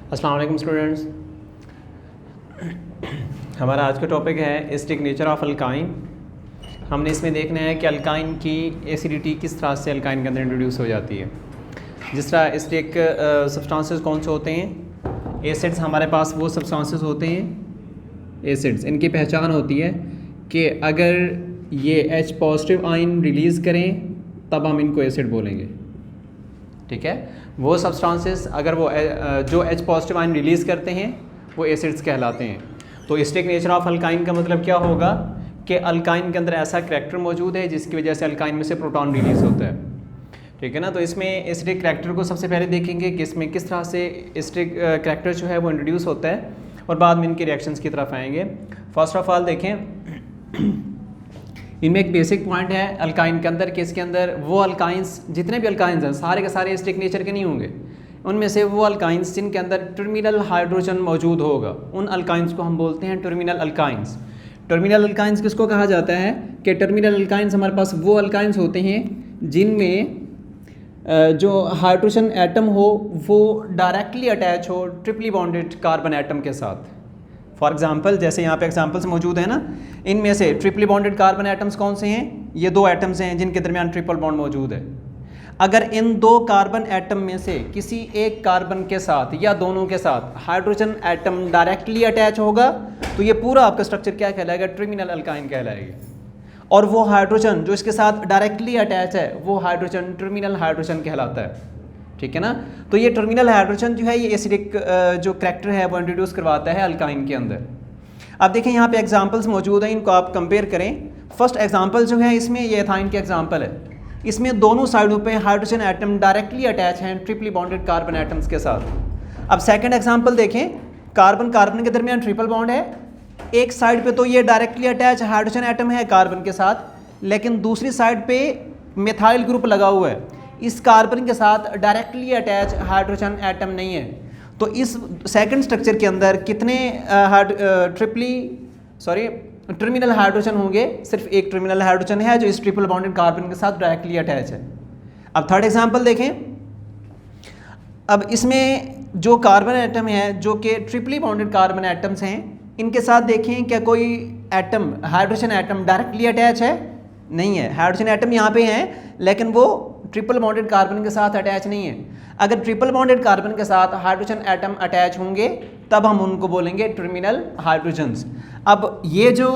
अस्सलाम वालेकुम स्टूडेंट्स। हमारा आज का टॉपिक है एसिडिक नेचर ऑफ अल्काइन। हमने इसमें देखना है कि अल्काइन की एसिडिटी किस तरह से अल्काइन के अंदर इंट्रोड्यूस हो जाती है। जिस तरह एसिडिक सब्सटेंसेस कौन से होते हैं, एसिड्स हमारे पास वो सब्सटेंसेस होते हैं, एसिड्स इनकी पहचान होती है कि अगर ये H पॉजिटिव आयन रिलीज़ करें तब हम इनको एसिड बोलेंगे। ठीक है, वो सब्सटेंसेस अगर वो जो H पॉजिटिव आयन रिलीज़ करते हैं वो एसिड्स कहलाते हैं। तो एसिडिक नेचर ऑफ अल्काइन का मतलब क्या होगा कि अल्काइन के अंदर ऐसा करैक्टर मौजूद है जिसकी वजह से अल्काइन में से प्रोटॉन रिलीज़ होता है। ठीक है ना, तो इसमें एसिडिक करैक्टर को सबसे पहले देखेंगे कि इसमें किस तरह से एसिडिक करैक्टर जो है वो इंट्रोड्यूस होता है और बाद में इनके रिएक्शंस की तरफ आएंगे। फर्स्ट ऑफ ऑल देखें, इनमें एक बेसिक पॉइंट है अल्काइन के अंदर कि इसके अंदर वो अल्काइंस, जितने भी अल्काइंस हैं सारे के सारे एसिडिक नेचर के नहीं होंगे। उनमें से वो अल्काइंस जिनके अंदर टर्मिनल हाइड्रोजन मौजूद होगा उन अल्काइंस को हम बोलते हैं टर्मिनल अल्काइंस। टर्मिनल अल्काइंस किसको कहा जाता है कि टर्मिनल अल्काइंस हमारे पास वो अल्काइंस होते हैं जिनमें जो हाइड्रोजन एटम हो वो डायरेक्टली अटैच हो ट्रिपली बॉन्डेड कार्बन एटम के साथ। फॉर एग्जांपल जैसे यहाँ पे एग्जांपल्स मौजूद है ना, इनमें से ट्रिपली बॉन्डेड कार्बन एटम्स कौन से हैं, ये दो एटम्स हैं जिनके दरमियान ट्रिपल बॉन्ड मौजूद है। अगर इन दो कार्बन एटम में से किसी एक कार्बन के साथ या दोनों के साथ हाइड्रोजन एटम डायरेक्टली अटैच होगा तो ये पूरा आपका स्ट्रक्चर क्या कहलाएगा, टर्मिनल अल्काइन कहलाएगी। और वो हाइड्रोजन जो इसके साथ डायरेक्टली अटैच है वो हाइड्रोजन टर्मिनल हाइड्रोजन कहलाता है। ठीक है ना, तो ये टर्मिनल हाइड्रोजन जो है ये एसिडिक जो करैक्टर है वो इंट्रोड्यूस करवाता है अल्काइन के अंदर। अब देखें यहाँ पे एग्जांपल्स मौजूद हैं, इनको आप कंपेयर करें। फर्स्ट एग्जांपल जो है इसमें ये एथाइन के एग्जांपल है। इसमें दोनों साइडों पे हाइड्रोजन एटम डायरेक्टली अटैच हैं ट्रिपली बॉन्डेड कार्बन एटम्स के साथ। अब सेकेंड एग्जाम्पल देखें, कार्बन कार्बन के दरमियान ट्रिपल बॉन्ड है, एक साइड पे तो ये डायरेक्टली अटैच हाइड्रोजन एटम है कार्बन के साथ, लेकिन दूसरी साइड पे मिथाइल ग्रुप लगा हुआ है, इस कार्बन के साथ डायरेक्टली अटैच हाइड्रोजन एटम नहीं है। तो इस सेकंड स्ट्रक्चर के अंदर कितने टर्मिनल हाइड्रोजन होंगे, सिर्फ एक टर्मिनल हाइड्रोजन है जो इस ट्रिपल बॉन्डेड कार्बन के साथ डायरेक्टली अटैच है। अब थर्ड एग्जांपल देखें, अब इसमें जो कार्बन एटम है जो कि ट्रिपली बॉन्डेड कार्बन एटम्स हैं, इनके साथ देखें क्या कोई atom hydrogen atom directly attach है, नहीं है। हाइड्रोजन एटम यहाँ पे हैं लेकिन वो ट्रिपल बॉन्डेड कार्बन के साथ अटैच नहीं है। अगर ट्रिपल बॉन्डेड कार्बन के साथ हाइड्रोजन एटम अटैच होंगे तब हम उनको बोलेंगे टर्मिनल हाइड्रोजन्स। अब ये जो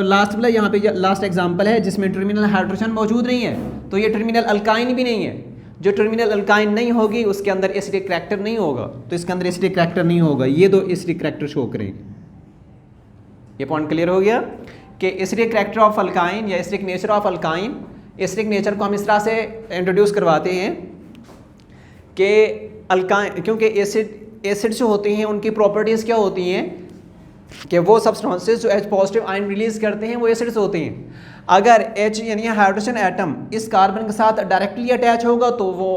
लास्ट वाला यहाँ पे लास्ट एग्जांपल है जिसमें टर्मिनल हाइड्रोजन मौजूद नहीं है तो ये टर्मिनल अल्काइन भी नहीं है। जो टर्मिनल अल्काइन नहीं होगी उसके अंदर एसिडिक करैक्टर नहीं होगा, तो इसके अंदर एसिडिक करैक्टर नहीं होगा। ये दो एसिडिक करैक्टर शो करेंगे। ये पॉइंट क्लियर हो गया कि एसिडिक करैक्टर ऑफ अल्काइन या acidic nature of alkyne, acidic nature को हम इस तरह से इंट्रोड्यूस करवाते हैं कि अल्काइन, क्योंकि एसिड जो होते हैं उनकी प्रॉपर्टीज़ क्या होती हैं कि वो सब्सटेंसेस जो H पॉजिटिव आयन रिलीज़ करते हैं वो एसिड्स होते हैं। अगर H यानी हाइड्रोजन एटम इस कार्बन के साथ डायरेक्टली अटैच होगा तो वो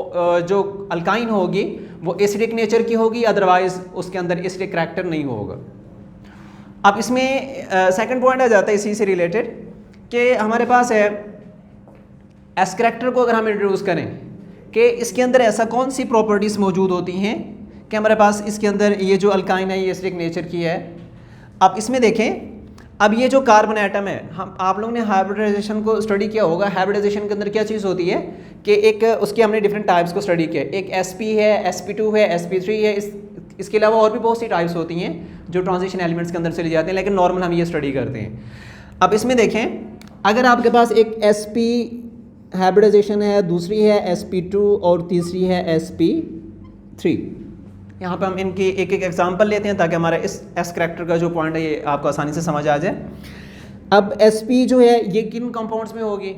जो अल्काइन होगी वो एसिडिक नेचर की होगी, अदरवाइज उसके अंदर एसिडिक करैक्टर नहीं होगा। अब इसमें सेकंड पॉइंट आ जाता है इसी से रिलेटेड कि हमारे पास है एस करैक्टर को अगर हम इंट्रोड्यूस करें कि इसके अंदर ऐसा कौन सी प्रॉपर्टीज़ मौजूद होती हैं कि हमारे पास इसके अंदर ये जो अल्काइन है ये एसिडिक नेचर की है। अब इसमें देखें, अब ये जो कार्बन एटम है, हम आप लोगों ने हाइब्रिडाइजेशन को स्टडी किया होगा। हाइब्रिडाइजेशन के अंदर क्या चीज़ होती है कि एक उसके हमने डिफरेंट टाइप्स को स्टडी किया, एक sp है, sp2 है, sp3 है, इसके अलावा और भी बहुत सी टाइप्स होती हैं जो ट्रांजिशन एलिमेंट्स के अंदर चली जाते हैं, लेकिन नॉर्मल हम ये स्टडी करते हैं। अब इसमें देखें, अगर आपके पास एक sp हाइब्रिडाइजेशन है, दूसरी है sp2 और तीसरी है sp3। यहाँ पे हम इनकी एक एक एग्जांपल लेते हैं ताकि हमारा इस एस करैक्टर का जो पॉइंट है ये आपको आसानी से समझ आ जाए। अब sp जो है ये किन कंपाउंड्स में होगी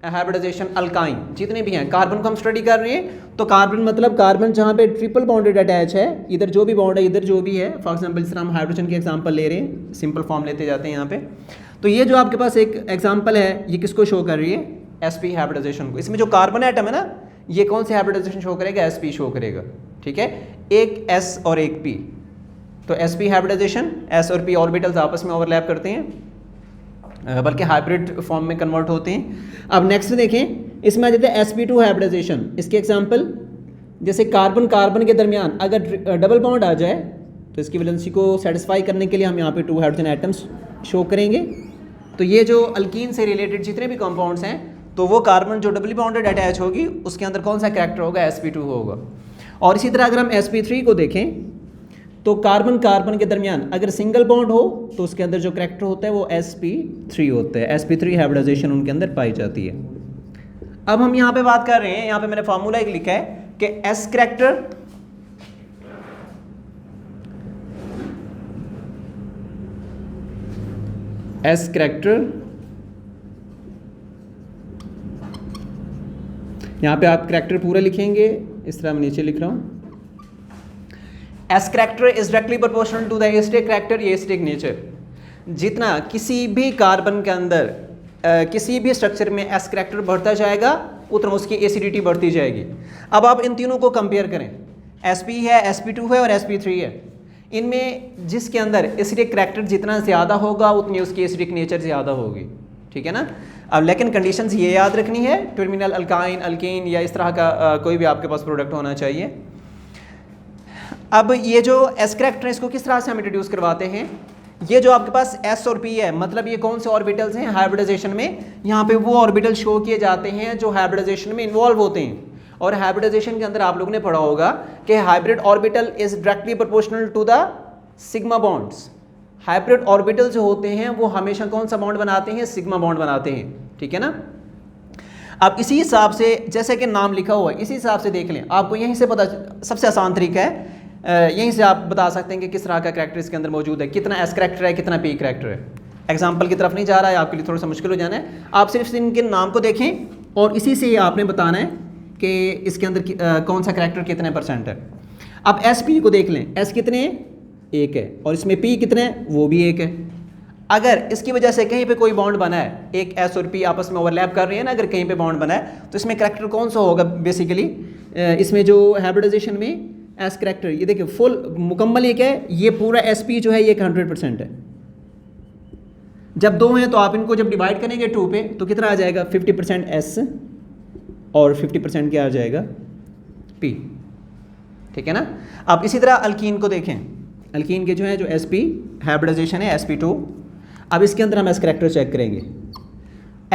हाइब्रिडाइजेशन, अल्काइन जितने भी हैं। कार्बन को हम स्टडी कर रहे हैं तो कार्बन मतलब कार्बन जहाँ पे ट्रिपल बॉन्डेड अटैच है, इधर जो भी बॉन्ड है इधर जो भी है। फॉर एग्जांपल जिस तरह हम हाइड्रोजन के एग्जांपल ले रहे हैं, सिंपल फॉर्म लेते जाते हैं यहाँ पे। तो ये जो आपके पास एक एग्जांपल है ये किसको शो कर रही है, sp हाइब्रिडाइजेशन को। इसमें जो कार्बन एटम है ना ये कौन सी हाइब्रिडाइजेशन शो करेगा, sp शो करेगा। ठीक है, एक s और एक p, तो sp हाइब्रिडाइजेशन, s और p ऑर्बिटल्स आपस में ओवरलैप करते हैं, बल्कि हाइब्रिड फॉर्म में कन्वर्ट होते हैं। अब नेक्स्ट देखें, इसमें आ जाते हैं sp2 हाइब्रिडाइजेशन। इसके एग्जांपल जैसे कार्बन कार्बन के दरमियान अगर डबल बॉन्ड आ जाए तो इसकी वैलेंसी को सेटिस्फाई करने के लिए हम यहाँ पे 2 हाइड्रोजन एटम्स शो करेंगे। तो ये जो अल्कीन से रिलेटेड जितने भी कंपाउंड्स हैं तो वो कार्बन जो डबली बॉन्डेड अटैच होगी उसके अंदर कौन सा कैरेक्टर होगा, sp2 होगा। और इसी तरह अगर हम sp3 को देखें तो कार्बन कार्बन के दरमियान अगर सिंगल बॉन्ड हो तो उसके अंदर जो कैरेक्टर होता है वो sp3 होता है, sp3 हाइब्रिडाइजेशन उनके अंदर पाई जाती है। अब हम यहाँ पे बात कर रहे हैं, यहाँ पे मैंने फार्मूला एक लिखा है कि s कैरेक्टर यहाँ पे आप कैरेक्टर पूरा लिखेंगे, इस तरह मैं नीचे लिख रहा हूँ। S character is directly proportional to the acidic character, ये एसिडिक नेचर। जितना किसी भी कार्बन के अंदर किसी भी स्ट्रक्चर में S कैरेक्टर बढ़ता जाएगा उतना उसकी एसिडिटी बढ़ती जाएगी। अब आप इन तीनों को कंपेयर करें, sp है, sp2 है और sp3 है। इनमें जिसके अंदर एसिडिक कैरेक्टर जितना ज़्यादा होगा उतनी उसकी एसिडिक नेचर ज़्यादा होगी, ठीक है ना। अब लेकिन कंडीशंस ये याद रखनी है, टर्मिनल अल्काइन, अल्कीन या इस तरह का कोई भी आपके पास प्रोडक्ट होना चाहिए। अब ये जो S कैरेक्टर है इसको किस तरह से हम इंट्रोड्यूस करवाते हैं, ये जो आपके पास S और P है, मतलब ये कौन से ऑर्बिटल्स हैं हाइब्रिडाइजेशन में, यहाँ पे वो ऑर्बिटल शो किए जाते हैं जो हाइब्रिडाइजेशन में इन्वॉल्व होते हैं। और हाइब्रिडाइजेशन के अंदर आप लोगों ने पढ़ा होगा कि hybrid orbital is directly proportional to the sigma bonds. Hybrid orbital जो होते हैं वो हमेशा कौन सा बॉन्ड बनाते हैं, सिग्मा बॉन्ड बनाते हैं, ठीक है ना। अब इसी हिसाब से जैसे कि नाम लिखा हुआ है इसी हिसाब से देख लें, आपको यहीं से पता, सबसे आसान तरीका है यहीं से आप बता सकते हैं कि किस तरह का कैरेक्टर इसके अंदर मौजूद है, कितना S कैरेक्टर है, कितना P कैरेक्टर है। एग्जाम्पल की तरफ नहीं जा रहा है, आपके लिए थोड़ा सा मुश्किल हो जाना है। आप सिर्फ इनके नाम को देखें और इसी से आपने बताना है कि इसके अंदर कौन सा कैरेक्टर कितने % है। अब sp को देख लें, S कितने, 1 है, और इसमें P कितने हैं, वो भी 1 है। अगर इसकी वजह से कहीं पे कोई बॉन्ड बना है, एक S और P आपस में ओवरलैप कर रहे हैं ना, अगर कहीं पे बॉन्ड बना है तो इसमें कैरेक्टर कौन सा होगा बेसिकली, इसमें जो हाइब्रिडाइजेशन में S कैरेक्टर, ये देखिए फुल मुकम्मल एक है, ये पूरा sp जो है ये 100% है। जब 2 हैं तो आप इनको जब डिवाइड करेंगे 2 पे तो कितना आ जाएगा, 50% S और 50% क्या आ जाएगा, P, ठीक है ना। अब इसी तरह अल्कीन को देखें, अल्कीन के जो है जो sp हाइब्रिडाइजेशन है sp2। अब इसके अंदर हम S कैरेक्टर चेक करेंगे।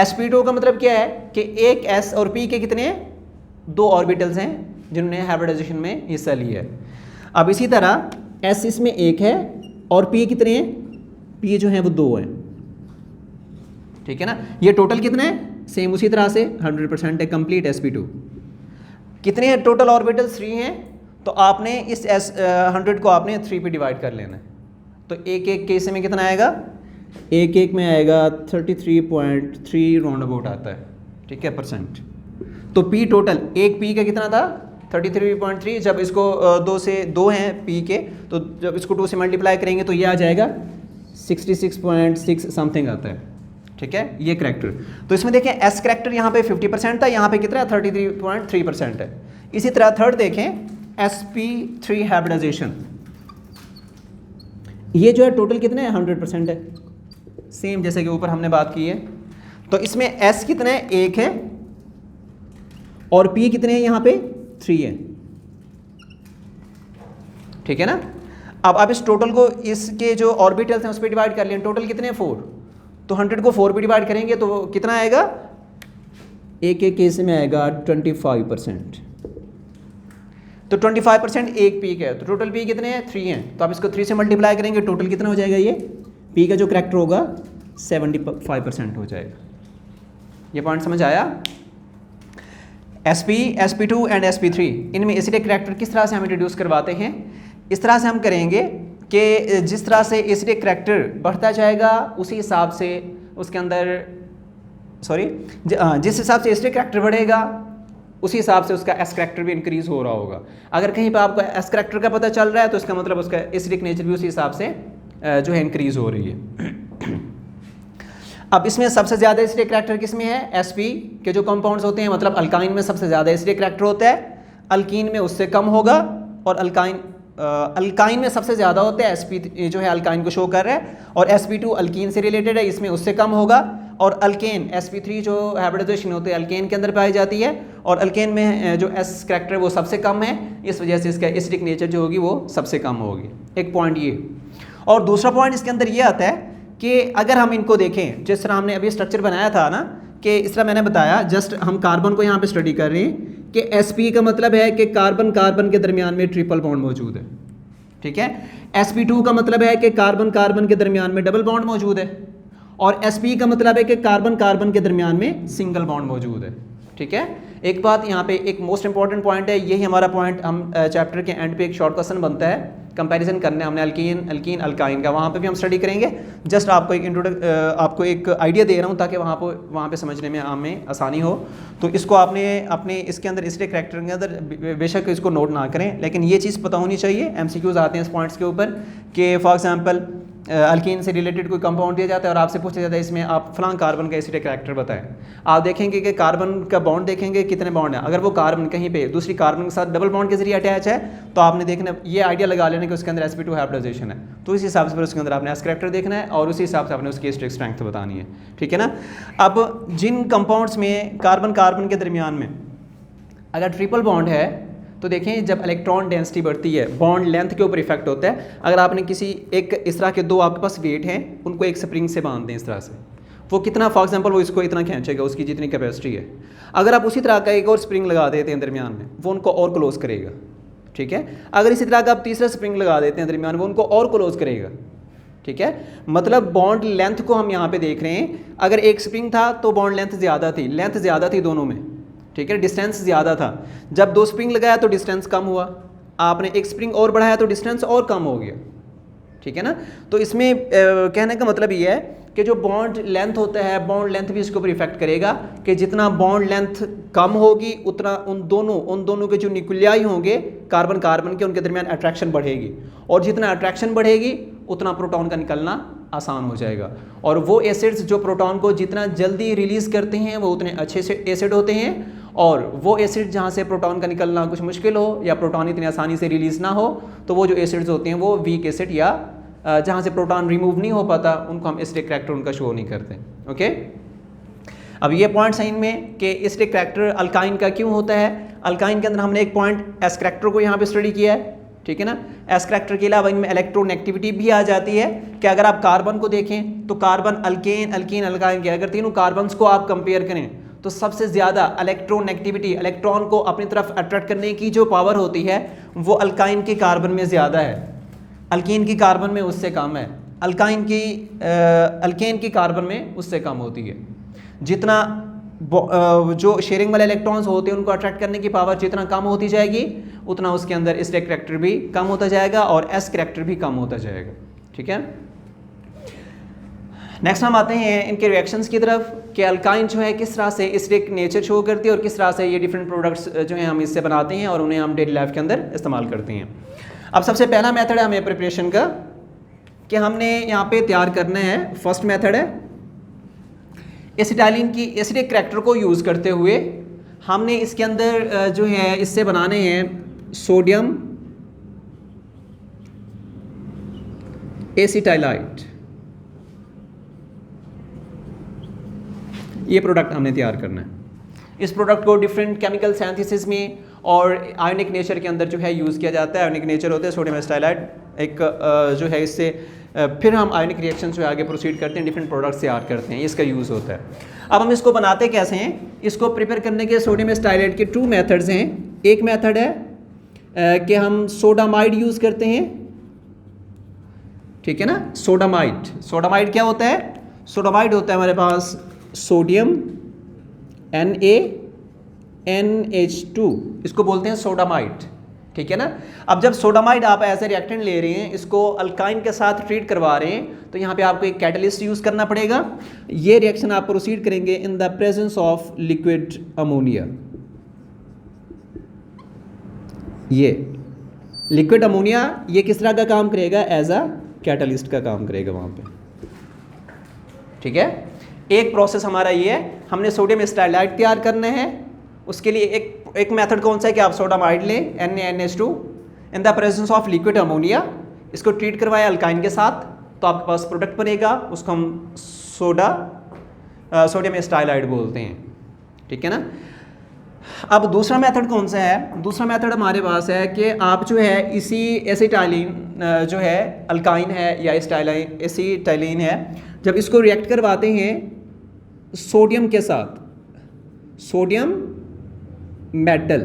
sp2 का मतलब क्या है कि एक S और P के कितने, 2 ऑर्बिटल्स हैं जिन्होंने हाइब्रिडाइजेशन में हिस्सा लिया है। अब इसी तरह S इसमें 1 है और P कितने हैं, P जो हैं वो 2 हैं, ठीक है ना। ये टोटल कितने हैं, सेम उसी तरह से 100% है, कंप्लीट sp2। कितने हैं टोटल ऑर्बिटल्स, 3 हैं, तो आपने इस 100 को आपने 3 पे डिवाइड कर लेना है। तो एक एक केस में कितना आएगा, एक एक में आएगा 33.3 राउंड अबाउट आता है, ठीक है, %। तो P टोटल, एक P का कितना था 33.3, जब इसको 2 से 2 हैं P के, तो जब इसको 2 से मल्टीप्लाई करेंगे तो ये आ जाएगा 66.6 समथिंग आता है, ठीक है, ये कैरेक्टर। तो इसमें देखें S कैरेक्टर यहाँ पे 50% था, यहाँ पे कितना 33.3% है। इसी तरह थर्ड देखें sp3 हाइब्रिडाइजेशन, ये जो है टोटल कितने है 100% है, सेम जैसे कि ऊपर हमने बात की है। तो इसमें S कितने है, 1 है, और P कितने हैं यहाँ पे 3 है, ठीक है ना। अब आप इस टोटल को इसके जो ऑर्बिटल्स हैं उस पर डिवाइड कर लें, टोटल कितने हैं 4, तो 100 को 4 पे डिवाइड करेंगे तो कितना आएगा, एक एक केस में आएगा 25%। तो 25% एक P का है, तो टोटल P कितने हैं 3 हैं, तो आप इसको 3 से मल्टीप्लाई करेंगे टोटल कितना हो जाएगा, ये P का जो कैरेक्टर होगा 75% हो जाएगा। ये पॉइंट समझ आया। sp, sp2 एंड sp3 इनमें एसिडिक कैरेक्टर किस तरह से हम इंट्रोड्यूस करवाते हैं, इस तरह से हम करेंगे कि जिस तरह से एसिडिक कैरेक्टर बढ़ता जाएगा उसी हिसाब से उसके अंदर जिस हिसाब से एसिडिक कैरेक्टर बढ़ेगा उसी हिसाब से उसका S कैरेक्टर भी इंक्रीज हो रहा होगा। अगर कहीं पर आपको S कैरेक्टर का पता चल रहा है तो इसका मतलब उसका एसिडिक नेचर भी उसी हिसाब से जो है इंक्रीज हो रही है। अब इसमें सबसे ज़्यादा एसिडिक कैरेक्टर किस में है, sp के जो कंपाउंड्स होते हैं, मतलब अल्काइन में सबसे ज़्यादा एसिडिक कैरेक्टर होता है, अल्कीन में उससे कम होगा, और अल्काइन में सबसे ज़्यादा होता है, sp जो है अल्काइन को शो कर रहा है, और sp2 अल्कीन से रिलेटेड है, इसमें उससे कम होगा, और अल्केन sp3 जो हाइब्रिडाइजेशन होती है अल्केन के अंदर पाई जाती है, और अल्केन में जो s करैक्टर वो सबसे कम है, इस वजह से इसका एसिडिक नेचर जो होगी वो सबसे कम होगी। एक पॉइंट ये। और दूसरा पॉइंट इसके अंदर ये आता है कि अगर हम इनको देखें, जिस तरह हमने अभी स्ट्रक्चर बनाया था ना, कि इस तरह मैंने बताया, जस्ट हम कार्बन को यहाँ पे स्टडी कर रहे हैं कि sp का मतलब है कि कार्बन कार्बन के दरमियान में ट्रिपल बॉन्ड मौजूद है, ठीक है। sp2 का मतलब है कि कार्बन कार्बन के दरमियान में डबल बॉन्ड मौजूद है, और sp का मतलब है कि कार्बन कार्बन के दरमियान में सिंगल बॉन्ड मौजूद है, ठीक है। एक बात यहाँ पे एक मोस्ट इंपॉर्टेंट पॉइंट है, यही हमारा पॉइंट हम चैप्टर के एंड पे एक शॉर्ट क्वेश्चन बनता है, कंपैरिजन करने हमने अल्कीन अल्काइन का, वहाँ पे भी हम स्टडी करेंगे। जस्ट आपको आपको एक आइडिया दे रहा हूँ ताकि वहाँ पे समझने में हमें आसानी हो। तो इसको आपने अपने इसके अंदर इसके करैक्टर के अंदर बेशक इसको नोट ना करें, लेकिन ये चीज़ पता होनी चाहिए। MCQs आते हैं इस पॉइंट्स के ऊपर कि फॉर एग्जांपल अल्कीन से रिलेटेड कोई कंपाउंड दिया जाता है और आपसे पूछा जाता है इसमें आप फलां कार्बन का एसिडिक करैक्टर बताएं। आप देखेंगे कि कार्बन का बॉन्ड देखेंगे कितने बॉन्ड है, अगर वो कार्बन कहीं पे दूसरी कार्बन के साथ डबल बॉन्ड के जरिए अटैच है तो आपने देखना ये आइडिया लगा लेना कि उसके अंदर sp2 हाइब्रिडाइजेशन है, तो इस हिसाब से फिर उसके अंदर आपने एस करैक्टर देखना है और उसी हिसाब से आपने उसकी एसिडिक स्ट्रेंथ बतानी है, ठीक है ना। अब जिन कंपाउंड्स में कार्बन कार्बन के दरमियान में अगर ट्रिपल बॉन्ड है तो देखें जब इलेक्ट्रॉन डेंसिटी बढ़ती है बॉन्ड लेंथ के ऊपर इफेक्ट होता है। अगर आपने किसी एक इस तरह के दो आपके पास वेट हैं, उनको एक स्प्रिंग से बांध दें इस तरह से, वो कितना फॉर एग्जांपल वो इसको इतना खींचेगा उसकी जितनी कैपेसिटी है। अगर आप उसी तरह का एक और स्प्रिंग लगा देते हैं दरमियान में, वो उनको और क्लोज करेगा, ठीक है। अगर इसी तरह का आप तीसरा स्प्रिंग लगा देते हैं दरमियान, वो उनको और क्लोज करेगा, ठीक है। मतलब बॉन्ड लेंथ को हम यहाँ पे देख रहे हैं, अगर एक स्प्रिंग था तो बॉन्ड लेंथ ज़्यादा थी दोनों में, ठीक है, डिस्टेंस ज़्यादा था। जब दो स्प्रिंग लगाया तो डिस्टेंस कम हुआ, आपने एक स्प्रिंग और बढ़ाया तो डिस्टेंस और कम हो गया, ठीक है ना। तो इसमें कहने का मतलब ये है कि जो बॉन्ड लेंथ होता है, बॉन्ड लेंथ भी इसके ऊपर इफेक्ट करेगा कि जितना बॉन्ड लेंथ कम होगी उतना उन दोनों के जो न्यूक्लियाई होंगे कार्बन कार्बन के, उनके दरमियान अट्रैक्शन बढ़ेगी, और जितना अट्रैक्शन बढ़ेगी उतना प्रोटॉन का निकलना आसान हो जाएगा। और वो एसिड्स जो प्रोटॉन को जितना जल्दी रिलीज़ करते हैं वो उतने अच्छे से एसिड होते हैं, और वो एसिड जहाँ से प्रोटॉन का निकलना कुछ मुश्किल हो या प्रोटॉन इतनी आसानी से रिलीज़ ना हो, तो वो जो एसिड्स होते हैं वो वीक एसिड या जहाँ से प्रोटॉन रिमूव नहीं हो पाता उनको हम एसिडिक करैक्टर उनका शो नहीं करते, ओके। अब ये पॉइंट्स हैं इनमें कि एसिडिक करैक्टर अल्काइन का क्यों होता है। अल्काइन के अंदर हमने एक पॉइंट एस करैक्टर को यहाँ पे स्टडी किया है, ठीक है ना। एस करैक्टर के अलावा इनमें इलेक्ट्रोनेगेटिविटी भी आ जाती है कि अगर आप कार्बन को देखें तो कार्बन अल्केन अल्काइन के अगर तीनों कार्बन्स को आप कंपेयर करें तो सबसे ज़्यादा इलेक्ट्रोनेगेटिविटी, इलेक्ट्रॉन को अपनी तरफ अट्रैक्ट करने की जो पावर होती है वो अल्काइन के कार्बन में ज़्यादा है, अल्कीन की कार्बन में उससे कम है, अल्केन की कार्बन में उससे कम होती है। जितना जो शेयरिंग वाले इलेक्ट्रॉन्स होते हैं उनको अट्रैक्ट करने की पावर जितना कम होती जाएगी उतना उसके अंदर एसिडिक करैक्टर भी कम होता जाएगा और एस करैक्टर भी कम होता जाएगा, ठीक है। नेक्स्ट हम आते हैं इनके रिएक्शंस की तरफ कि अल्काइन जो है किस तरह से एसिडिक नेचर शो करती है और किस तरह से ये डिफरेंट प्रोडक्ट्स जो हैं हम इससे बनाते हैं और उन्हें हम डेली लाइफ के अंदर इस्तेमाल करते हैं। अब सबसे पहला मेथड है हमें प्रिपरेशन का कि हमने यहाँ पे तैयार करना है, फर्स्ट मेथड है एसिटाइलिन की एसिडिक करैक्टर को यूज़ करते हुए हमने इसके अंदर जो है इससे बनाने हैं सोडियम एसिटाइलाइट, ये प्रोडक्ट हमने तैयार करना है। इस प्रोडक्ट को डिफरेंट केमिकल सिंथेसिस में और आयोनिक नेचर के अंदर जो है यूज़ किया जाता है। आयोनिक नेचर होता है सोडियम एसिटाइलाइट एक जो है, इससे फिर हम आयोनिक रिएक्शन जो है आगे प्रोसीड करते हैं, डिफरेंट प्रोडक्ट्स तैयार करते हैं, इसका यूज़ होता है। अब हम इसको बनाते कैसे हैं, इसको प्रिपेयर करने के सोडियम एसिटाइलाइट के 2 मेथड्स हैं। एक मेथड है कि हम सोडामाइड यूज़ करते हैं, ठीक है ना। सोडामाइड क्या होता है, सोडामाइड होता है हमारे पास सोडियम NaNH2, इसको बोलते हैं सोडामाइड, ठीक है ना। अब जब सोडामाइड आप एज ए रिएक्टेंट ले रहे हैं, इसको अल्काइन के साथ ट्रीट करवा रहे हैं, तो यहाँ पे आपको एक कैटलिस्ट यूज़ करना पड़ेगा। ये रिएक्शन आप प्रोसीड करेंगे in the presence of liquid ammonia. ये लिक्विड अमोनिया ये किस तरह का काम करेगा, एज अ कैटलिस्ट का काम करेगा वहाँ पे, ठीक है। एक प्रोसेस हमारा ये है, हमने सोडियम एसिटाइलाइट तैयार करना है। उसके लिए एक मेथड कौन सा है कि आप सोडामाइड लें NaNH2 in the presence of liquid ammonia, इसको ट्रीट करवाएं अल्काइन के साथ, तो आपके पास प्रोडक्ट बनेगा, उसको हम सोडियम एस्टाइलाइड बोलते हैं, ठीक है ना। अब दूसरा मेथड कौन सा है? दूसरा मेथड हमारे पास है कि आप जो है इसी एसिटाइलिन जो है अल्काइन है या एसिटाइलिन है, जब इसको रिएक्ट करवाते हैं सोडियम के साथ, सोडियम मेटल,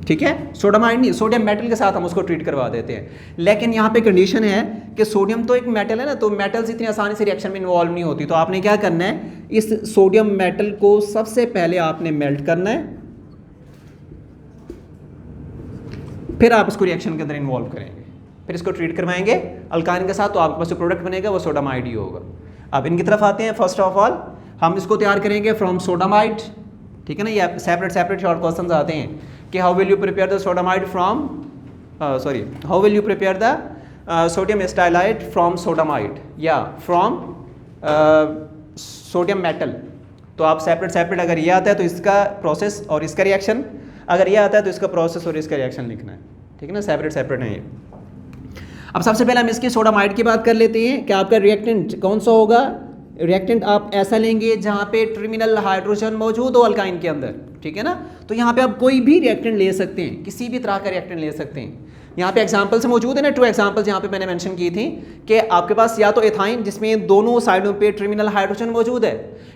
ठीक है, सोडामाइड नहीं, सोडियम मेटल के साथ हम उसको ट्रीट करवा देते हैं। लेकिन यहाँ पे कंडीशन है कि सोडियम तो एक मेटल है ना, तो मेटल्स इतनी आसानी से रिएक्शन में इन्वॉल्व नहीं होती, तो आपने क्या करना है, इस सोडियम मेटल को सबसे पहले आपने मेल्ट करना है, फिर आप इसको रिएक्शन के अंदर इन्वॉल्व करेंगे, फिर इसको ट्रीट करवाएंगे अल्काइन के साथ, तो आपके पास जो प्रोडक्ट बनेगा वो सोडामाइड ही होगा। अब इनकी तरफ आते हैं। फर्स्ट ऑफ ऑल हम इसको तैयार करेंगे फ्रॉम सोडामाइड, ठीक है ना। ये सेपरेट शॉर्ट क्वेश्चन आते हैं कि how will you prepare the sodamide from how will you prepare the sodium acetylide from sodamide या फ्रॉम सोडियम मेटल। तो आप सेपरेट अगर ये आता है तो इसका प्रोसेस और इसका रिएक्शन, अगर ये आता है तो इसका प्रोसेस और इसका रिएक्शन लिखना है, ठीक है ना, सेपरेट है ये। अब सबसे पहले हम इसकी सोडामाइड की बात कर लेते हैं कि आपका रिएक्टेंट कौन सा होगा। रिएक्टेंट आप ऐसा लेंगे जहाँ पे टर्मिनल हाइड्रोजन मौजूद हो अल्काइन के अंदर, ठीक है ना। तो यहाँ पे आप कोई भी रिएक्टेंट ले सकते हैं, किसी भी तरह का रिएक्टेंट ले सकते हैं। यहाँ पे एग्जांपल्स मौजूद है ना, 2 एग्जांपल्स यहाँ पे मैंने मेंशन की थी कि आपके पास या तो एथाइन जिसमें दोनों साइडों पे टर्मिनल हाइड्रोजन मौजूद है,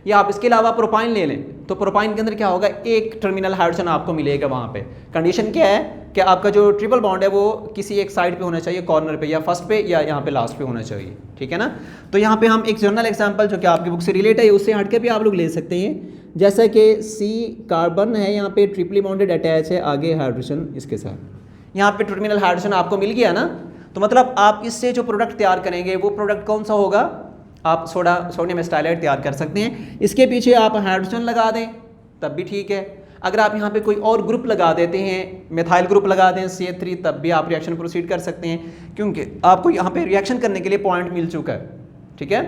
या आप इसके अलावा प्रोपाइन ले लें। तो प्रोपाइन के अंदर क्या होगा, एक टर्मिनल हाइड्रोजन आपको मिलेगा वहाँ पे। कंडीशन क्या है कि आपका जो ट्रिपल बॉन्ड है वो किसी एक साइड पे होना चाहिए, कॉर्नर पे या फर्स्ट पे या यहाँ पे लास्ट पे होना चाहिए, ठीक है ना। तो यहाँ पे हम एक जनरल एग्जांपल जो कि आपकी बुक से रिलेट है उससे हट के भी आप लोग ले सकते हैं, जैसा कि C कार्बन है, यहाँ पे ट्रिपली बॉन्डेड अटैच है, आगे हाइड्रोजन इसके साथ, यहाँ पे टर्मिनल हाइड्रोजन आपको मिल गया ना। तो मतलब आप इससे जो प्रोडक्ट तैयार करेंगे वो प्रोडक्ट कौन सा होगा, आप सोडियम एस्टाइलाइड तैयार कर सकते हैं। इसके पीछे आप हाइड्रोजन लगा दें तब भी ठीक है, अगर आप यहाँ पे कोई और ग्रुप लगा देते हैं, मिथाइल ग्रुप लगा दें CH3, तब भी आप रिएक्शन प्रोसीड कर सकते हैं, क्योंकि आपको यहाँ पे रिएक्शन करने के लिए पॉइंट मिल चुका है, ठीक है।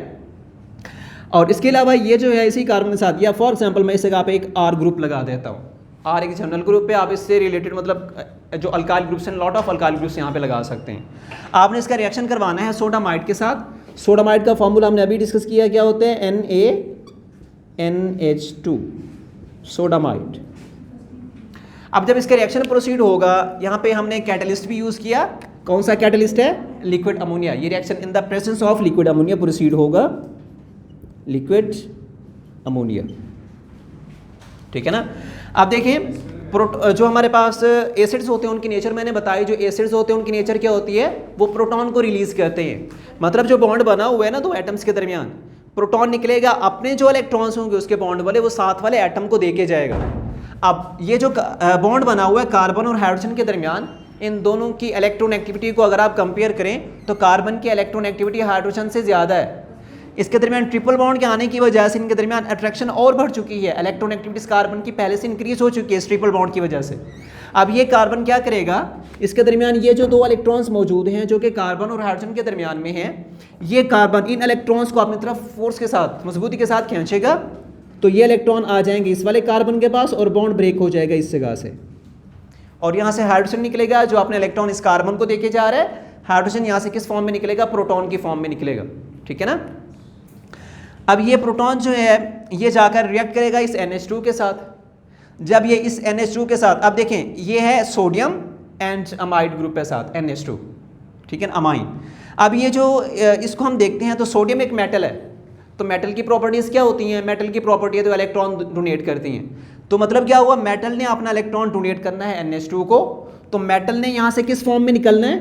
और इसके अलावा ये जो है इसी कार्बन के साथ, या फॉर एग्जांपल मैं इस जगह पे एक R ग्रुप लगा देता हूँ, R एक जनरल ग्रुप है, आप इससे रिलेटेड मतलब जो अल्काइल ग्रुप्स हैं, लॉट ऑफ अल्काइल ग्रुप्स यहाँ पे लगा सकते हैं। आपने इसका रिएक्शन करवाना है सोडामाइड के साथ। सोडामाइड का फॉर्मूला हमने अभी डिस्कस किया, क्या होता है, NaNH2 सोडामाइड। अब जब इसका रिएक्शन प्रोसीड होगा, यहाँ पे हमने कैटलिस्ट भी यूज़ किया। कौन सा कैटलिस्ट है, लिक्विड अमोनिया। ये reaction in the presence of liquid ammonia proceed होगा, लिक्विड अमोनिया, ठीक है ना। अब देखें जो हमारे पास एसिड्स होते हैं उनकी नेचर मैंने बताई, जो एसिड्स होते हैं उनकी नेचर क्या होती है, वो प्रोटॉन को रिलीज करते हैं। मतलब जो बॉन्ड बना हुआ है ना 2 एटम्स के दरमियान, प्रोटॉन निकलेगा, अपने जो इलेक्ट्रॉन्स होंगे उसके बॉन्ड वाले वो साथ वाले एटम को देके जाएगा। अब ये जो बॉन्ड बना हुआ है कार्बन और हाइड्रोजन के दरमियान, इन दोनों की इलेक्ट्रॉन एक्टिविटी को अगर आप कंपेयर करें तो कार्बन की इलेक्ट्रॉन एक्टिविटी हाइड्रोजन से ज़्यादा है। इसके दरमियान ट्रिपल बॉन्ड के आने की वजह से इनके दरमियान अट्रैक्शन और बढ़ चुकी है, इलेक्ट्रॉन एक्टिविटीज कार्बन की पहले से इंक्रीज हो चुकी है इस ट्रिपल बॉन्ड की वजह से। अब ये कार्बन क्या करेगा, इसके दरमियान ये जो 2 इलेक्ट्रॉन्स मौजूद हैं जो कि कार्बन और हाइड्रोजन के दरमियान में हैं, ये कार्बन इन इलेक्ट्रॉन्स को अपनी तरफ फोर्स के साथ, मजबूती के साथ खींचेगा, तो ये इलेक्ट्रॉन आ जाएंगे इस वाले कार्बन के पास और बॉन्ड ब्रेक हो जाएगा इस जगह से, और यहाँ से हाइड्रोजन निकलेगा जो अपने इलेक्ट्रॉन इस कार्बन को देके जा रहा है। हाइड्रोजन यहाँ से किस फॉर्म में निकलेगा, प्रोटॉन की फॉर्म में निकलेगा, ठीक है ना। अब ये प्रोटॉन जो है ये जाकर रिएक्ट करेगा इस NH2 के साथ। जब ये इस NH2 के साथ, अब देखें ये है सोडियम एंड अमाइड ग्रुप है साथ NH2, ठीक है ना, अमाइन। अब ये जो इसको हम देखते हैं तो सोडियम एक मेटल है, तो मेटल की प्रॉपर्टीज़ क्या होती हैं, मेटल की प्रॉपर्टी है तो इलेक्ट्रॉन डोनेट करती हैं। तो मतलब क्या हुआ, मेटल ने अपना इलेक्ट्रॉन डोनेट करना है NH2 को, तो मेटल ने यहाँ से किस फॉर्म में निकलना है,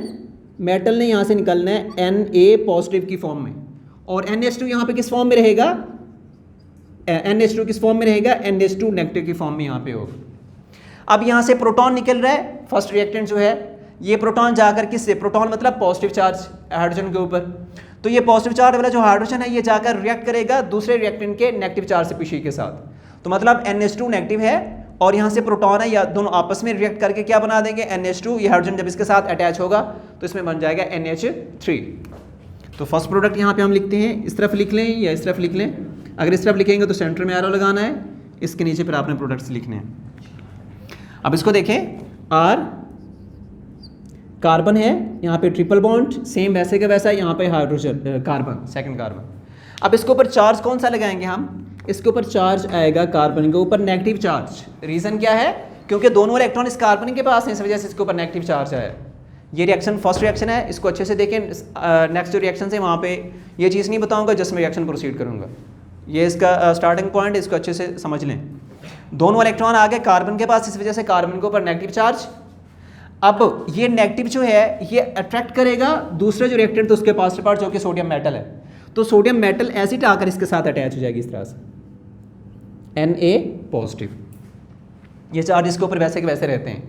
मेटल ने यहाँ से निकलना है Na पॉजिटिव की फॉर्म में, और NH2 यहाँ पे किस फॉर्म में रहेगा, NH2 किस फॉर्म में रहेगा, NH2 नेगेटिव की फॉर्म में यहाँ पे होगा। अब यहाँ से प्रोटॉन निकल रहा है, फर्स्ट रिएक्टेंट जो है, ये प्रोटॉन जाकर किससे, प्रोटॉन मतलब पॉजिटिव चार्ज हाइड्रोजन के ऊपर, तो ये पॉजिटिव चार्ज वाला जो हाइड्रोजन है ये जाकर रिएक्ट करेगा दूसरे रिएक्टेंट के नेगेटिव चार्ज स्पीशीज के साथ। तो मतलब NH2 नेगेटिव है और यहाँ से प्रोटॉन है, या दोनों आपस में रिएक्ट करके क्या बना देंगे, NH2, ये हाइड्रोजन जब इसके साथ अटैच होगा तो इसमें बन जाएगा NH3। तो फर्स्ट प्रोडक्ट यहाँ पे हम लिखते हैं, इस तरफ लिख लें या इस तरफ लिख लें। अगर इस तरफ लिखेंगे तो सेंटर में एरो लगाना है, इसके नीचे फिर आपने प्रोडक्ट्स लिखने हैं। अब इसको देखें, R कार्बन है, यहाँ पे ट्रिपल बॉन्ड सेम वैसे का वैसा, यहाँ पे हाइड्रोजन कार्बन, सेकंड कार्बन। अब इसके ऊपर चार्ज कौन सा लगाएंगे हम, इसके ऊपर चार्ज आएगा कार्बन के ऊपर नेगेटिव चार्ज। रीज़न क्या है, क्योंकि दोनों इलेक्ट्रॉन इस कार्बन के पास हैं, इस वजह से इसके ऊपर नेगेटिव चार्ज आया। ये रिएक्शन फर्स्ट रिएक्शन है, इसको अच्छे से देखें। नेक्स्ट जो रिएक्शन है वहाँ पे ये चीज़ नहीं बताऊँगा, जिसमें रिएक्शन प्रोसीड करूँगा। ये इसका स्टार्टिंग पॉइंट, इसको अच्छे से समझ लें। दोनों इलेक्ट्रॉन आ गए कार्बन के पास, इस वजह से कार्बन के ऊपर नेगेटिव चार्ज। अब ये नेगेटिव जो है ये अट्रैक्ट करेगा दूसरे जो रिएक्टेंट तो उसके पॉजिटिव पार्ट जो कि सोडियम मेटल है, तो सोडियम मेटल एसिड आकर इसके साथ अटैच हो जाएगी इस तरह से, Na पॉजिटिव। ये चार्ज इसके ऊपर वैसे के वैसे रहते हैं,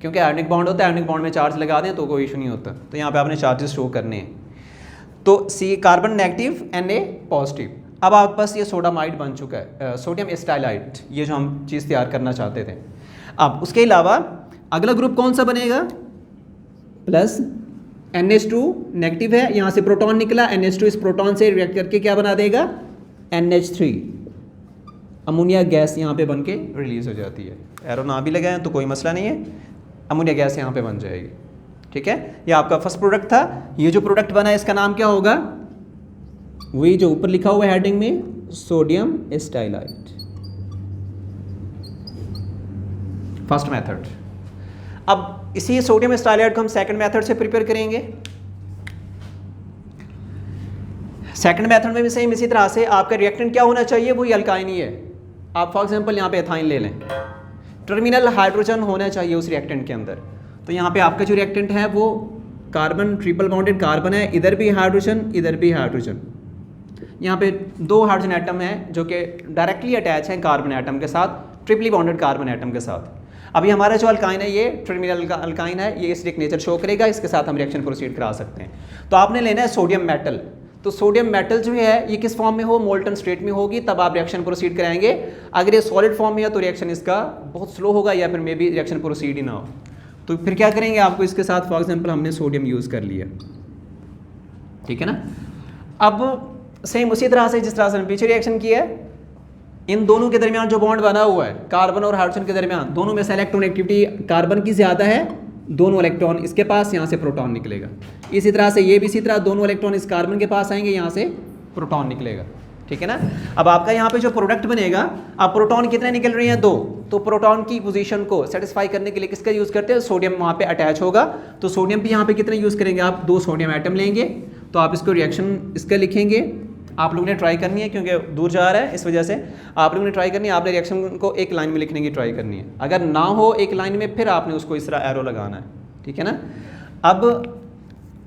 क्योंकि आयनिक बॉन्ड होता है, आयनिक बॉन्ड में चार्ज लगा दें तो कोई इशू नहीं होता। तो यहाँ पे आपने चार्जेस शो करने हैं। तो सी कार्बन नेगेटिव, Na पॉजिटिव। अब आपके पास ये सोडामाइड बन चुका है, सोडियम एसिटाइलाइट, ये जो हम चीज़ तैयार करना चाहते थे। अब उसके अलावा अगला ग्रुप कौन सा बनेगा, प्लस NH2 नेगेटिव है, यहाँ से प्रोटॉन निकला, NH2 इस प्रोटॉन से रिएक्ट करके क्या बना देगा, NH3, अमोनिया गैस यहाँ पे बन के रिलीज़ हो जाती है। एरो ना भी लगाएं तो कोई मसला नहीं है, अमोनिया गैस यहाँ पे बन जाएगी। ठीक है, ये आपका फर्स्ट प्रोडक्ट था। ये जो प्रोडक्ट बना है इसका नाम क्या होगा, वही जो ऊपर लिखा हुआ है हेडिंग में, सोडियम एसिटाइलाइट, फर्स्ट मेथड। अब इसी सोडियम एसिटाइलाइट को हम सेकंड मेथड से प्रिपेयर करेंगे। सेकंड मेथड में भी सेम इसी तरह से आपका रिएक्टेंट क्या होना चाहिए, वही अल्काइन ही है। आप फॉर एग्जांपल यहाँ पे एथाइन ले लें, टर्मिनल हाइड्रोजन होना चाहिए उस रिएक्टेंट के अंदर। तो यहाँ पे आपका जो रिएक्टेंट है वो कार्बन, ट्रिपल बॉन्डेड कार्बन है, इधर भी हाइड्रोजन, इधर भी हाइड्रोजन। यहाँ पे दो हाइड्रोजन एटम हैं जो कि डायरेक्टली अटैच हैं कार्बन एटम के साथ, ट्रिपली बॉन्डेड कार्बन एटम के साथ। अभी हमारा जो अल्काइन है ये टर्मिनल का अल्काइन है, ये एसिडिक नेचर शो करेगा, इसके साथ हम रिएक्शन प्रोसीड करा सकते हैं। तो आपने लेना है सोडियम मेटल। तो सोडियम मेटल जो है ये किस फॉर्म में हो, मोल्टन स्टेट में होगी, तब आप रिएक्शन प्रोसीड कराएंगे। अगर ये सॉलिड फॉर्म में है तो रिएक्शन इसका बहुत स्लो होगा या फिर मे बी रिएक्शन प्रोसीड ही ना हो। तो फिर क्या करेंगे, आपको इसके साथ फॉर एग्जांपल हमने सोडियम यूज़ कर लिया, ठीक है ना। अब सेम उसी तरह से जिस तरह से हमने पीछे रिएक्शन किया है, इन दोनों के दरमियान जो बॉन्ड बना हुआ है कार्बन और हाइड्रोजन के दरमियान, दोनों में से इलेक्ट्रॉन एक्टिविटी कार्बन की ज़्यादा है, दोनों इलेक्ट्रॉन इसके पास, यहाँ से प्रोटॉन निकलेगा। इसी तरह से ये भी इसी तरह, दोनों इलेक्ट्रॉन इस कार्बन के पास आएंगे, यहाँ से प्रोटॉन निकलेगा, ठीक है ना। अब आपका यहाँ पे जो प्रोडक्ट बनेगा, अब प्रोटॉन कितने निकल रहे हैं, 2। तो प्रोटॉन की पोजीशन को सेटिस्फाई करने के लिए किसका यूज़ करते हैं, सोडियम वहाँ पे अटैच होगा। तो सोडियम भी यहाँ पे कितने यूज़ करेंगे आप, 2 सोडियम एटम लेंगे। तो आप इसको रिएक्शन इसका लिखेंगे, आप लोगों ने ट्राई करनी है क्योंकि दूर जा रहा है, इस वजह से आप लोगों ने ट्राई करनी है। आपने रिएक्शन को एक लाइन में लिखने की ट्राई करनी है, अगर ना हो एक लाइन में फिर आपने उसको इस तरह एरो लगाना है, ठीक है ना। अब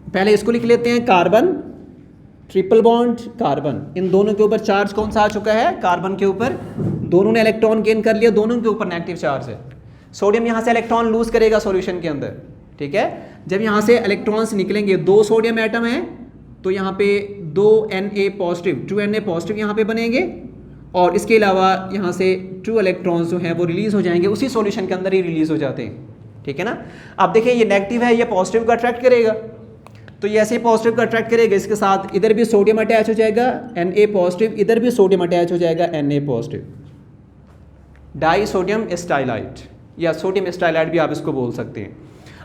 पहले इसको लिख लेते हैं, कार्बन, ट्रिपल बॉन्ड कार्बन, इन दोनों के ऊपर चार्ज कौन सा आ चुका है, कार्बन के ऊपर दोनों ने इलेक्ट्रॉन गेन कर लिया, दोनों के ऊपर नेगेटिव चार्ज है। सोडियम यहाँ से इलेक्ट्रॉन लूज करेगा सॉल्यूशन के अंदर, ठीक है। जब यहाँ से इलेक्ट्रॉन्स निकलेंगे, 2 सोडियम एटम है, तो यहाँ पे 2 Na पॉजिटिव, 2 Na पॉजिटिव यहाँ पे बनेंगे, और इसके अलावा यहाँ से 2 इलेक्ट्रॉन्स जो हैं वो रिलीज हो जाएंगे, उसी सॉल्यूशन के अंदर ही रिलीज हो जाते हैं, ठीक है ना। अब देखिए ये नेगेटिव है, ये पॉजिटिव को अट्रैक्ट करेगा, तो ये ऐसे पॉजिटिव को अट्रैक्ट करेगा, इसके साथ इधर भी सोडियम अटैच हो जाएगा Na पॉजिटिव, इधर भी सोडियम अटैच हो जाएगा Na पॉजिटिव, डाई सोडियम एसिटाइलाइट या सोडियम एसिटाइलाइट भी आप इसको बोल सकते हैं।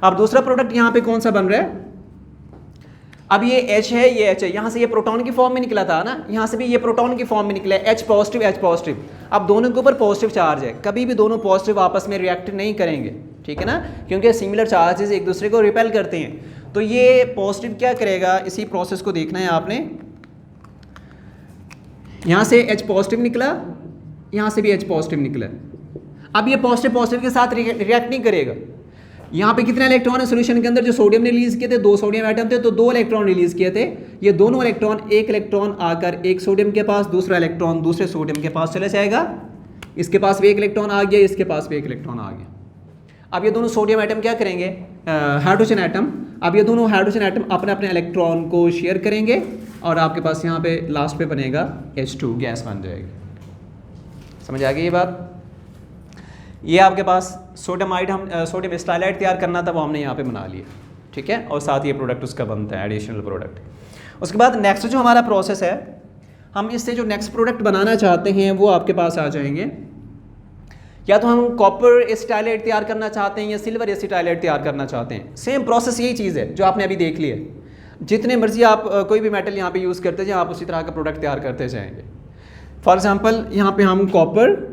अब दूसरा प्रोडक्ट यहाँ पे कौन सा बन रहा है, अब ये H है, ये H है, यहाँ से ये प्रोटॉन की फॉर्म में निकला था ना, यहाँ से भी ये प्रोटॉन की फॉर्म में निकला है, H पॉजिटिव H पॉजिटिव। अब दोनों के ऊपर पॉजिटिव चार्ज है, कभी भी दोनों पॉजिटिव आपस में रिएक्ट नहीं करेंगे, ठीक है ना, क्योंकि सिमिलर चार्जेस एक दूसरे को रिपेल करते हैं। तो ये पॉजिटिव क्या करेगा, इसी प्रोसेस को देखना है आपने। यहाँ से H पॉजिटिव निकला, यहाँ से भी H पॉजिटिव निकला। अब ये पॉजिटिव पॉजिटिव के साथ रिएक्ट नहीं करेगा। यहाँ पे कितने इलेक्ट्रॉन है सोल्यूशन के अंदर, जो सोडियम ने रिलीज किए थे, 2 सोडियम एटम थे, तो 2 इलेक्ट्रॉन रिलीज किए थे। ये दोनों इलेक्ट्रॉन, एक इलेक्ट्रॉन आकर एक सोडियम के पास, दूसरा इलेक्ट्रॉन दूसरे सोडियम के पास चला जाएगा। इसके पास भी एक इलेक्ट्रॉन आ गया, इसके पास भी एक इलेक्ट्रॉन आ गया। अब ये दोनों सोडियम एटम क्या करेंगे, हाइड्रोजन एटम, अब ये दोनों हाइड्रोजन एटम अपने अपने इलेक्ट्रॉन को शेयर करेंगे, और आपके पास यहाँ पे लास्ट पे बनेगा H2 गैस बन जाएगी। समझ आ गई ये बात। ये आपके पास सोडियमाइड, हम सोडियम एसिटाइलाइट तैयार करना था, वो हमने यहाँ पे बना लिया, ठीक है, और साथ ये प्रोडक्ट उसका बनता है, एडिशनल प्रोडक्ट। उसके बाद नेक्स्ट जो हमारा प्रोसेस है, हम इससे जो नेक्स्ट प्रोडक्ट बनाना चाहते हैं वो आपके पास आ जाएंगे। या तो हम कॉपर एसिटाइलाइट तैयार करना चाहते हैं या सिल्वर एसिटाइलाइट तैयार करना चाहते हैं, सेम प्रोसेस यही चीज़ है जो आपने अभी देख लिया। जितने मर्जी आप कोई भी मेटल यहाँ पे यूज़ करते जाएं, आप उसी तरह का प्रोडक्ट तैयार करते जाएंगे। फॉर एग्जांपल यहाँ पे हम कॉपर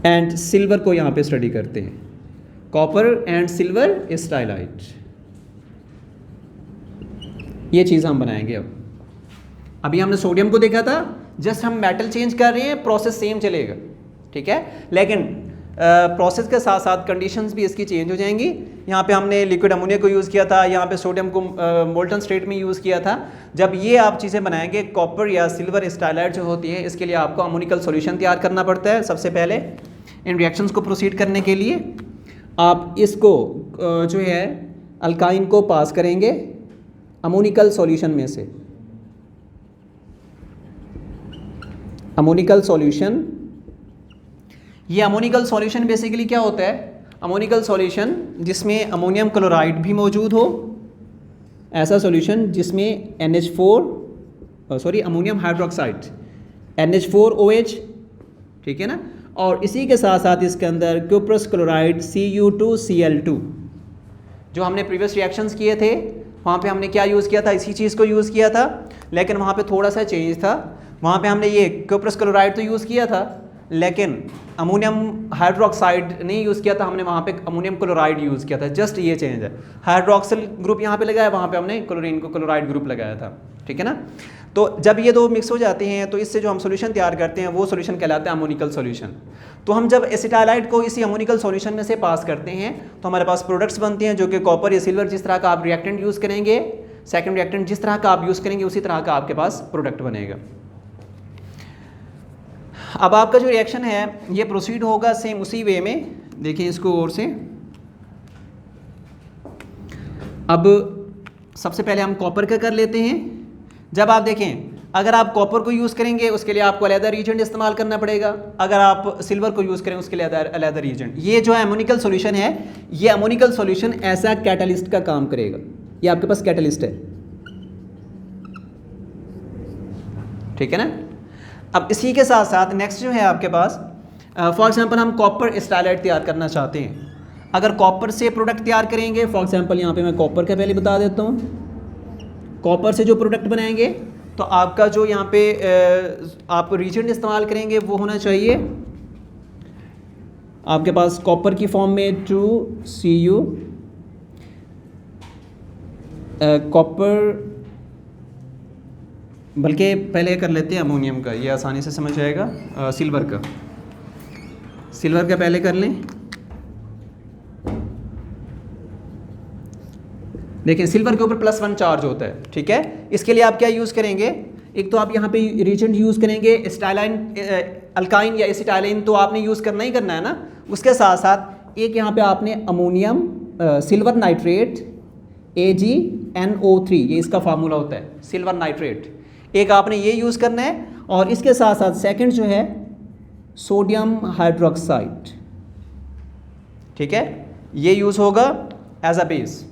एंड सिल्वर को यहाँ पे स्टडी करते हैं, कॉपर एंड सिल्वर स्टाइलाइट, ये चीज़ हम बनाएंगे। अब अभी हमने सोडियम को देखा था, जस्ट हम मेटल चेंज कर रहे हैं, प्रोसेस सेम चलेगा, ठीक है, लेकिन प्रोसेस के साथ साथ कंडीशंस भी इसकी चेंज हो जाएंगी। यहाँ पे हमने लिक्विड अमोनिया को यूज़ किया था, यहाँ पे सोडियम को मोल्टन स्टेट में यूज़ किया था। जब ये आप चीज़ें बनाएंगे, कॉपर या सिल्वर स्टाइलाइट जो होती है, इसके लिए आपको अमोनिकल सॉल्यूशन तैयार करना पड़ता है। सबसे पहले इन रिएक्शंस को प्रोसीड करने के लिए आप इसको जो है अल्काइन को पास करेंगे अमोनिकल सॉल्यूशन में से। अमोनिकल सॉल्यूशन, ये अमोनिकल सॉल्यूशन बेसिकली क्या होता है? अमोनिकल सॉल्यूशन जिसमें अमोनियम क्लोराइड भी मौजूद हो, ऐसा सॉल्यूशन जिसमें अमोनियम हाइड्रोक्साइड NH4OH, ठीक है ना, और इसी के साथ साथ इसके अंदर क्यूप्रस क्लोराइड Cu2Cl2। जो हमने प्रीवियस रिएक्शंस किए थे वहाँ पे हमने क्या यूज़ किया था? इसी चीज़ को यूज़ किया था, लेकिन वहाँ पे थोड़ा सा चेंज था। वहाँ पे हमने ये क्यूप्रस क्लोराइड तो यूज़ किया था, लेकिन अमोनियम हाइड्रोक्साइड नहीं यूज़ किया था, हमने वहाँ पे अमोनियम क्लोराइड यूज़ किया था। जस्ट ये चेंज है, हाइड्रोक्सिल ग्रुप यहाँ पे लगाया, वहाँ पे हमने क्लोरीन को क्लोराइड ग्रुप लगाया था, ठीक है ना। तो जब ये दो मिक्स हो जाते हैं तो इससे जो हम सॉल्यूशन तैयार करते हैं वो सॉल्यूशन कहलाता है अमोनिकल सॉल्यूशन। तो हम जब एसिटाइलाइट को इसी अमोनिकल सॉल्यूशन में से पास करते हैं तो हमारे पास प्रोडक्ट्स बनते हैं, जो कि कॉपर या सिल्वर जिस तरह का आप रिएक्टेंट यूज़ करेंगे, सेकेंड रिएक्टेंट जिस तरह का आप यूज़ करेंगे, उसी तरह का आपके पास प्रोडक्ट बनेगा। अब आपका जो रिएक्शन है ये प्रोसीड होगा सेम उसी वे में। देखिए इसको और से, अब सबसे पहले हम कॉपर का कर लेते हैं। जब आप देखें, अगर आप कॉपर को यूज़ करेंगे उसके लिए आपको अलग रीजेंट इस्तेमाल करना पड़ेगा, अगर आप सिल्वर को यूज़ करें उसके लिए अलग रीजेंट। ये जो है अमोनिकल सॉल्यूशन है, ये अमोनिकल सॉल्यूशन ऐसा कैटलिस्ट का काम करेगा। ये आपके पास कैटलिस्ट है, ठीक है ना। अब इसी के साथ साथ नेक्स्ट जो है आपके पास, फॉर एग्जांपल हम कॉपर स्टाइलाइट तैयार करना चाहते हैं। अगर कॉपर से प्रोडक्ट तैयार करेंगे, फॉर एग्जांपल यहाँ पे मैं कॉपर का पहले बता देता हूँ। कॉपर से जो प्रोडक्ट बनाएंगे तो आपका जो यहाँ पे आप रीजेंट इस्तेमाल करेंगे वो होना चाहिए आपके पास कॉपर की फॉर्म में 2Cu, कॉपर, बल्कि पहले कर लेते हैं अमोनियम का, ये आसानी से समझ आएगा। सिल्वर का पहले कर लें। देखिए सिल्वर के ऊपर +1 चार्ज होता है, ठीक है। इसके लिए आप क्या यूज़ करेंगे? एक तो आप यहाँ पे रीजेंट यूज़ करेंगे स्टाइलाइन, अल्काइन या एसिटाइलाइन तो आपने यूज़ करना ही करना है ना। उसके साथ साथ एक यहाँ पे आपने अमोनियम सिल्वर नाइट्रेट AgNO3, ये इसका फार्मूला होता है सिल्वर नाइट्रेट, एक आपने ये यूज़ करना है। और इसके साथ साथ सेकंड जो है सोडियम हाइड्रोक्साइड, ठीक है, ये यूज़ होगा एज अ बेस।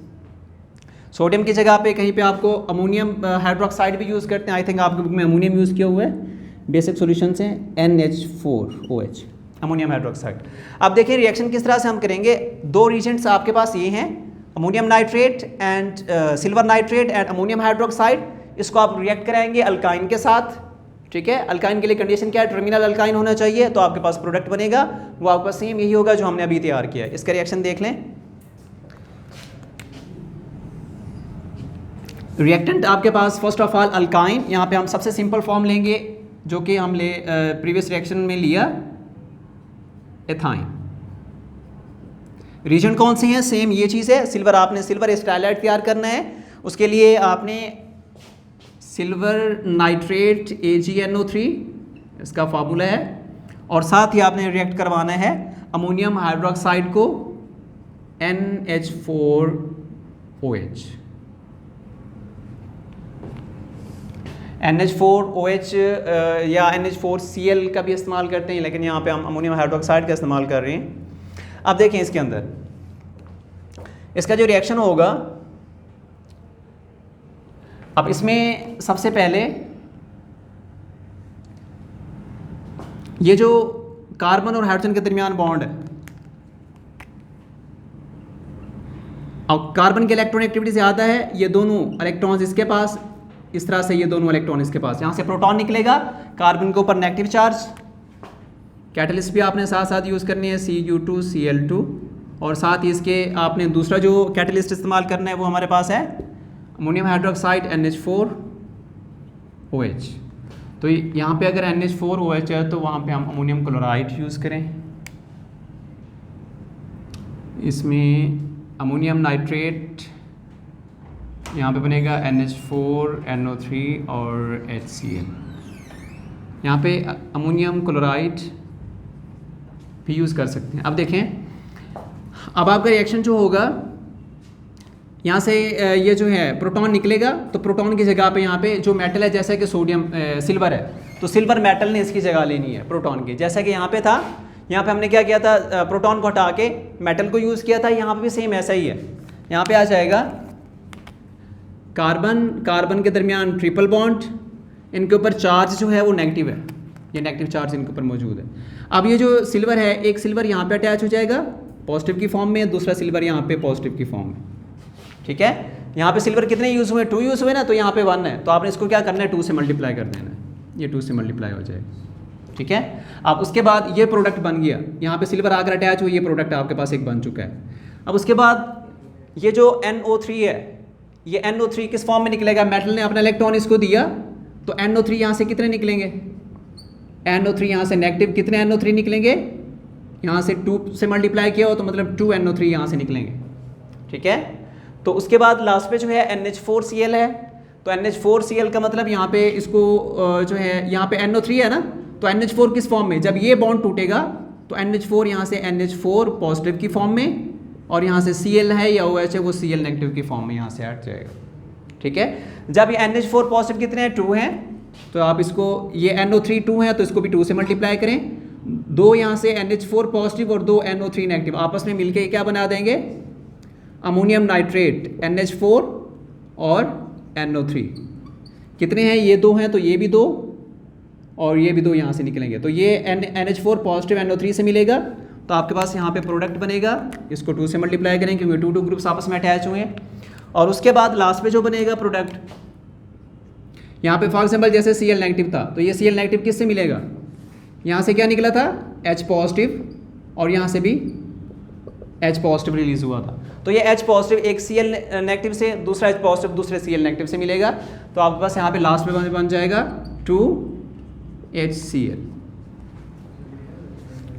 सोडियम की जगह पे कहीं पे आपको अमोनियम हाइड्रोक्साइड भी यूज़ करते हैं। आई थिंक आपके बुक में अमोनियम यूज़ किया हुआ है। बेसिक सॉल्यूशन से NH4OH, अमोनियम हाइड्रोक्साइड। अब देखिए रिएक्शन किस तरह से हम करेंगे। दो रीजेंट्स आपके पास ये हैं, ammonium nitrate and silver nitrate and ammonium hydroxide. इसको आप रिएक्ट कराएंगे अल्काइन के साथ, ठीक है। अल्काइन के लिए कंडीशन क्या है? टर्मिनल अल्काइन होना चाहिए, तो आपके पास प्रोडक्ट बनेगा वो आपका सेम यही होगा जो हमने अभी तैयार किया है। इसका रिएक्शन देख लें। रिएक्टेंट आपके पास फर्स्ट ऑफ ऑल अल्काइन, यहाँ पे हम सबसे सिंपल फॉर्म लेंगे जो कि हम प्रीवियस रिएक्शन में लिया, एथाइन। रीजेंट कौन से हैं? सेम ये चीज़ है, सिल्वर। आपने सिल्वर स्टाइलाइट तैयार करना है, उसके लिए आपने सिल्वर नाइट्रेट AgNO3, इसका फार्मूला है, और साथ ही आपने रिएक्ट करवाना है अमोनियम हाइड्रोक्साइड को NH4OH। NH4OH या NH4Cl का भी इस्तेमाल करते हैं, लेकिन यहाँ पे हम अमोनियम हाइड्रोक्साइड का इस्तेमाल कर रहे हैं। अब देखें इसके अंदर इसका जो रिएक्शन होगा, अब इसमें सबसे पहले ये जो कार्बन और हाइड्रोजन के दरमियान बॉन्ड है, अब कार्बन की इलेक्ट्रॉन एक्टिविटी ज़्यादा है, ये दोनों इलेक्ट्रॉन्स इसके पास, इस तरह से ये दोनों इलेक्ट्रॉन इसके पास, यहाँ से प्रोटॉन निकलेगा, कार्बन के ऊपर नेगेटिव चार्ज। कैटलिस्ट भी आपने साथ साथ यूज़ करनी है, Cu2Cl2, और साथ ही इसके आपने दूसरा जो कैटलिस्ट इस्तेमाल करना है वो हमारे पास है अमोनियम हाइड्रोक्साइड NH4OH। तो यहाँ पे अगर NH4OH है तो वहाँ पे हम अमोनियम क्लोराइड यूज़ करें। इसमें अमोनियम नाइट्रेट यहाँ पे बनेगा NH4NO3 और HCl। यहाँ पे अमोनियम क्लोराइड भी यूज़ कर सकते हैं। अब देखें, अब आपका रिएक्शन जो होगा, यहाँ से ये जो है प्रोटॉन निकलेगा, तो प्रोटॉन की जगह पे यहाँ पे जो मेटल है, जैसे कि सोडियम सिल्वर है, तो सिल्वर मेटल ने इसकी जगह लेनी है प्रोटॉन की। जैसा कि यहाँ पे था, यहाँ पे हमने क्या किया था, प्रोटॉन को हटा के मेटल को यूज़ किया था। यहाँ पे भी सेम ऐसा ही है। यहाँ पे आ जाएगा कार्बन कार्बन के दरमियान ट्रिपल बॉन्ड, इनके ऊपर चार्ज जो है वो नेगेटिव है, ये नेगेटिव चार्ज इनके ऊपर मौजूद है। अब ये जो सिल्वर है, एक सिल्वर यहाँ पे अटैच हो जाएगा पॉजिटिव की फॉर्म में, दूसरा सिल्वर यहाँ पे पॉजिटिव की फॉर्म में। ठीक है, यहाँ पे सिल्वर कितने यूज़ हुए, 2 यूज़ हुए ना, तो यहाँ पे 1 है, तो आपने इसको क्या करना है, 2 से मल्टीप्लाई कर देना है, ये 2 से मल्टीप्लाई हो जाएगा। ठीक है, अब उसके बाद ये प्रोडक्ट बन गया, यहाँ पे सिल्वर आकर अटैच हुई, ये प्रोडक्ट आपके पास एक बन चुका है। अब उसके बाद ये जो NO3 है, ये NO3 किस फॉर्म में निकलेगा, मेटल ने अपना इलेक्ट्रॉन इसको दिया, तो NO3 यहाँ से कितने निकलेंगे, NO3 यहाँ से नेगेटिव कितने NO3 निकलेंगे, यहाँ से 2 से मल्टीप्लाई किया हो तो मतलब 2 NO3 यहाँ से निकलेंगे। ठीक है, तो उसके बाद लास्ट पे जो है NH4Cl है, तो NH4Cl का मतलब यहाँ पे इसको जो है, यहाँ पे NO3 है ना, तो NH4 किस फॉर्म में, जब ये बॉन्ड टूटेगा तो NH4 यहाँ से NH4 पॉजिटिव की फॉर्म में, और यहाँ से Cl है या OH है वो Cl नेगेटिव की फॉर्म में यहाँ से हट जाएगा। ठीक है, जब ये NH4 पॉजिटिव कितने हैं, 2 हैं, तो आप इसको, ये NO3 2 है तो इसको भी 2 से मल्टीप्लाई करें, 2 यहाँ से NH4 पॉजिटिव और 2 NO3 नेगेटिव आपस में मिलके क्या बना देंगे, अमोनियम नाइट्रेट NH4 और NO3। कितने हैं, ये 2 हैं, तो ये भी 2 और ये भी 2 यहाँ से निकलेंगे, तो ये NH4 पॉजिटिव NO3 से मिलेगा, तो आपके पास यहाँ पे प्रोडक्ट बनेगा, इसको 2 से मल्टीप्लाई करें क्योंकि 2 ग्रुप्स आपस में अटैच हुए हैं। और उसके बाद लास्ट पे जो बनेगा प्रोडक्ट, यहाँ पे फॉर एग्जाम्पल जैसे Cl नेगेटिव था, तो ये Cl नेगेटिव किससे मिलेगा, यहाँ से क्या निकला था, H पॉजिटिव, और यहाँ से भी H पॉजिटिव रिलीज हुआ था, तो ये H पॉजिटिव एक Cl नेगेटिव से, दूसरा H पॉजिटिव दूसरे Cl नेगेटिव से मिलेगा, तो आपके पास यहाँ पे लास्ट में बन जाएगा 2HCl।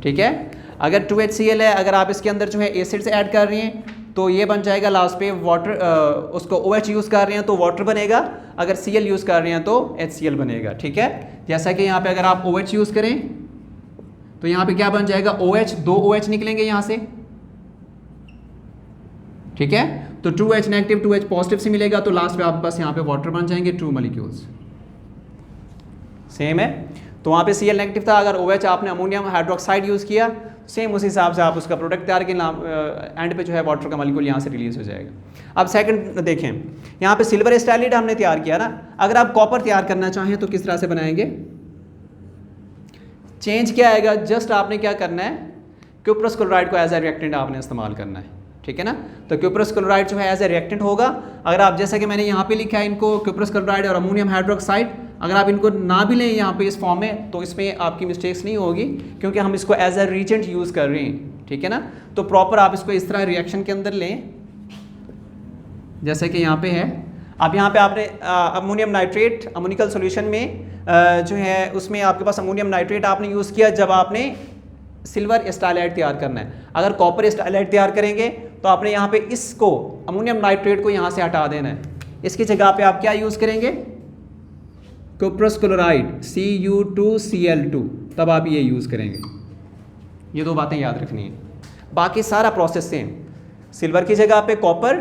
ठीक है, अगर 2HCl है, अगर आप इसके अंदर जो है एसिड से ऐड कर रही हैं तो ये बन जाएगा लास्ट पे वाटर, उसको OH यूज़ कर रहे हैं तो वाटर बनेगा, अगर Cl यूज़ कर रहे हैं तो HCl बनेगा। ठीक है, जैसा कि यहाँ पे अगर आप OH यूज़ करें तो यहाँ पे क्या बन जाएगा, OH, 2 OH निकलेंगे यहाँ से। ठीक है, तो 2H नेगेटिव 2H पॉजिटिव से मिलेगा, तो लास्ट पे आपके पास यहाँ पे वाटर बन जाएंगे 2 मॉलिक्यूल्स। सेम है, तो वहाँ पे Cl नेगेटिव था, अगर OH आपने अमोनियम हाइड्रोक्साइड यूज़ किया, सेम उस हिसाब से आप उसका प्रोडक्ट तैयार के एंड पे जो है वाटर का मॉलिक्यूल यहाँ से रिलीज हो जाएगा। अब सेकंड देखें, यहाँ पे सिल्वर स्टाइलिड हमने तैयार किया ना, अगर आप कॉपर तैयार करना चाहें तो किस तरह से बनाएंगे, चेंज क्या आएगा, जस्ट आपने क्या करना है, क्यूप्रस क्लोराइड को एज ए रिएक्टेंट आपने इस्तेमाल करना है। ठीक है ना, तो क्यूप्रस क्लोराइड जो है एज ए रिएक्टेंट होगा। अगर आप जैसा कि मैंने यहाँ पे लिखा है इनको, क्यूप्रस क्लोराइड और अमोनियम हाइड्रोक्साइड, अगर आप इनको ना भी लें यहाँ पे इस फॉर्म में तो इसमें आपकी मिस्टेक्स नहीं होगी, क्योंकि हम इसको एज ए रिएजेंट यूज़ कर रहे हैं। ठीक है ना, तो प्रॉपर आप इसको इस तरह रिएक्शन के अंदर लें जैसे कि यहाँ पे है। अब यहाँ पे आपने अमोनियम नाइट्रेट अमोनिकल सॉल्यूशन में जो है उसमें आपके पास अमोनियम नाइट्रेट आपने यूज़ किया जब आपने सिल्वर स्टाइलाइट तैयार करना है। अगर कॉपर स्टाइलाइट तैयार करेंगे तो आपने यहाँ पे इसको अमोनियम नाइट्रेट को यहाँ से हटा देना है, इसकी जगह पे आप क्या यूज़ करेंगे, क्यूप्रस क्लोराइड Cu2Cl2, तब आप ये यूज़ करेंगे। ये 2 बातें याद रखनी है, बाकी सारा प्रोसेस सेम, सिल्वर की जगह पे कॉपर